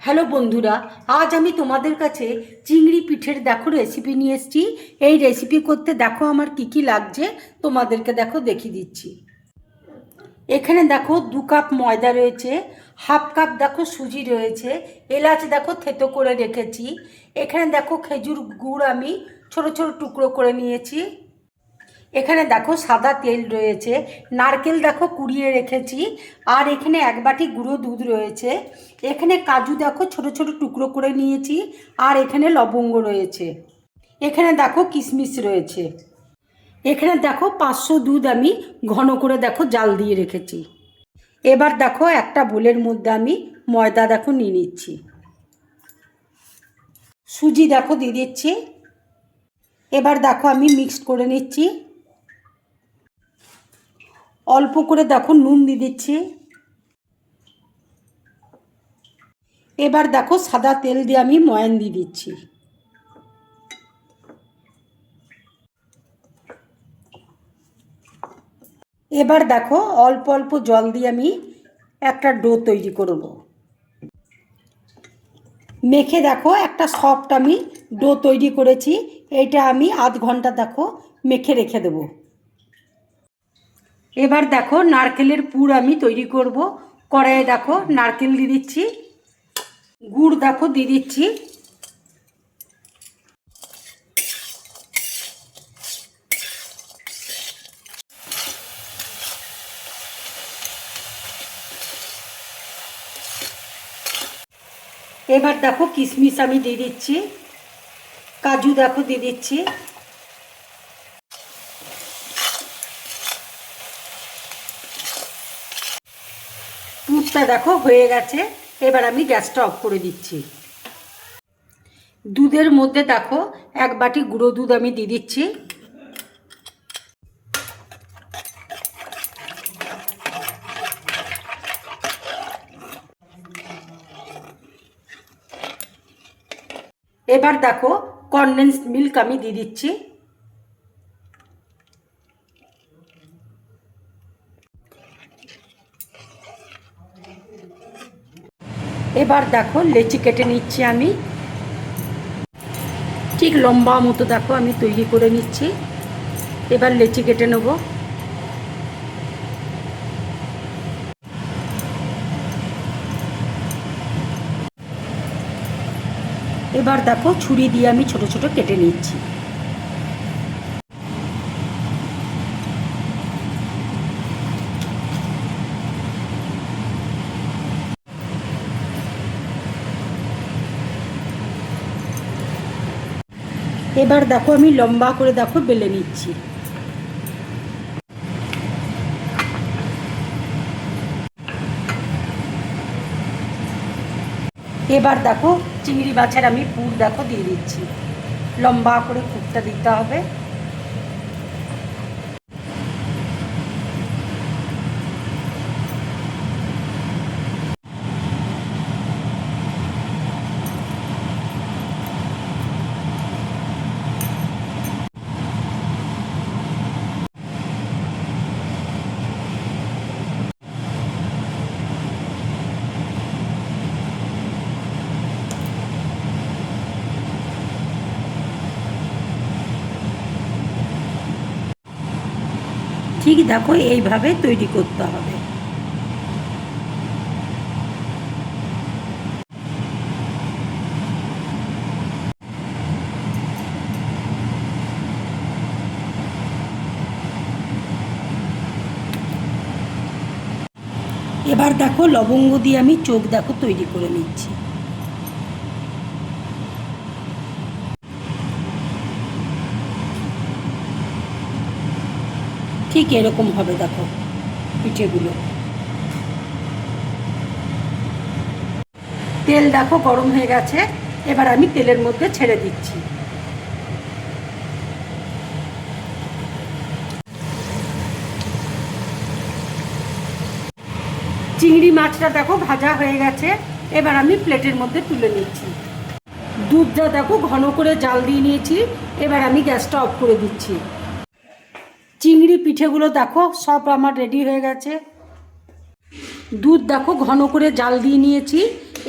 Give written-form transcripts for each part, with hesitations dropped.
Hello বন্ধুরা, আজ আমি তোমাদের কাছে চিংড়ি পিঠের দেখো রেসিপি নিয়ে এসেছি। এই রেসিপি করতে দেখো আমার কি কি লাগছে তোমাদেরকে দেখো দেখিয়ে দিচ্ছি। এখানে দেখো 2 কাপ ময়দা রয়েছে, হাফ কাপ দেখো সুজি রয়েছে, এলাচ দেখো থেতো করে রেখেছি। এখানে দেখো খেজুর গুড় আমি ছোট ছোট টুকরো করে নিয়েছি। এখানে দেখো সাদা তেল রয়েছে, নারকেল দেখো কুড়িয়ে রেখেছি, আর এখানে 1 বাটি গুঁড়ো দুধ রয়েছে। এখানে কাজু দেখো ছোট ছোট টুকরো করে নিয়েছি, আর এখানে লবঙ্গ রয়েছে। এখানে দেখো কিশমিশ রয়েছে। এখানে দেখো 500 দুধ আমি ঘন করে দেখো জাল দিয়ে রেখেছি। এবার দেখো একটা বোলের মধ্যে আমি ময়দা দেখো নিয়ে নিচ্ছি, সুজি দেখো দিয়ে দিচ্ছি। এবার দেখো আমি মিক্সড করে নিচ্ছি। অল্প করে দেখো নুন দিয়ে দিচ্ছি। এবার দেখো সাদা তেল দিয়ে আমি ময়ান দিয়ে দিচ্ছি। এবার দেখো অল্প অল্প জল দিয়ে আমি একটা ডো তৈরি করব। মেখে দেখো একটা সফট আমি ডো তৈরি করেছি। এইটা আমি আধ ঘন্টা দেখো মেখে রেখে দেব। এবার দেখো নারকেলের পুর আমি তৈরি করব। কড়াইয়ে দেখো নারকেল দিয়ে দিচ্ছি, গুড় দেখো দিয়ে দিচ্ছি। এবার দেখো কিশমিশ আমি দিয়ে দিচ্ছি, কাজু দেখো দিয়ে দিচ্ছি। পুরটা দেখো হয়ে গেছে। এবার আমি গ্যাসটা অফ করে দিচ্ছি। দুধের মধ্যে দেখো 1 বাটি গুঁড়ো দুধ আমি দিয়ে দিচ্ছি। এবার দেখো কনডেন্সড মিল্ক আমি দিয়ে দিচ্ছি। এবার দেখো লেচি কেটে নিচ্ছি আমি, ঠিক লম্বা মতো দেখো আমি তৈরি করে নিচ্ছি। এবার লেচি কেটে নেব। এবার দেখো ছুরি দিয়ে আমি ছোট ছোট কেটে নিচ্ছি। এবার দেখো আমি লম্বা করে দেখো বেলে নিচ্ছি। এবার দেখো চিংড়ি মাছের আমি পুর দেখো দিয়ে দিচ্ছি। লম্বা করে পুরটা দিতে হবে। ঠিক দেখো এইভাবে তৈরি করতে হবে। এবার দেখো লবঙ্গ দিয়ে আমি চোখ দেখো তৈরি করে নিচ্ছি। ঠিক এরকম হবে দেখো পিঠেগুলো। তেল দেখো গরম হয়ে গেছে। এবার আমি তেলের মধ্যে ছেড়ে দিচ্ছি। চিংড়ি মাছটা দেখো ভাজা হয়ে গেছে। এবার আমি প্লেটের মধ্যে তুলে নিচ্ছি। দুধটা দেখো ঘন করে জাল দিয়ে নিয়েছি। এবার আমি গ্যাসটা অফ করে দিচ্ছি। চিংড়ি পিঠেগুলো দেখো সব আমার রেডি হয়ে গেছে। দুধ দেখো ঘন করে জাল দিয়ে নিয়েছি।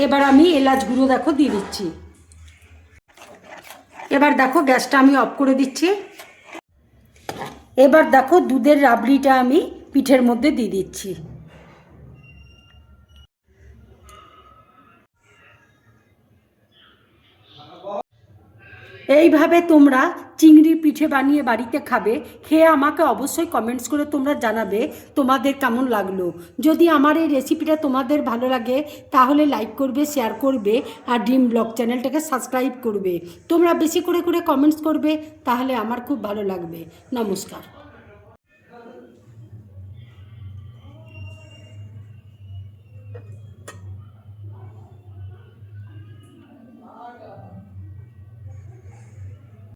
এবার আমি এলাচ গুঁড়ো দেখো দিয়ে দিচ্ছি। এবার দেখো গ্যাসটা আমি অফ করে দিচ্ছি। এবার দেখো দুধের রাবড়িটা আমি পিঠের মধ্যে দিয়ে দিচ্ছি। এইভাবে তোমরা চিংড়ির পিঠে বানিয়ে বাড়িতে খাবে, খেয়ে আমাকে অবশ্যই কমেন্টস করে তোমরা জানাবে তোমাদের কেমন লাগলো। যদি আমার এই রেসিপিটা তোমাদের ভালো লাগে তাহলে লাইক করবে, শেয়ার করবে আর ড্রিম ব্লগ চ্যানেলটাকে সাবস্ক্রাইব করবে। তোমরা বেশি করে কমেন্টস করবে, তাহলে আমার খুব ভালো লাগবে। নমস্কার।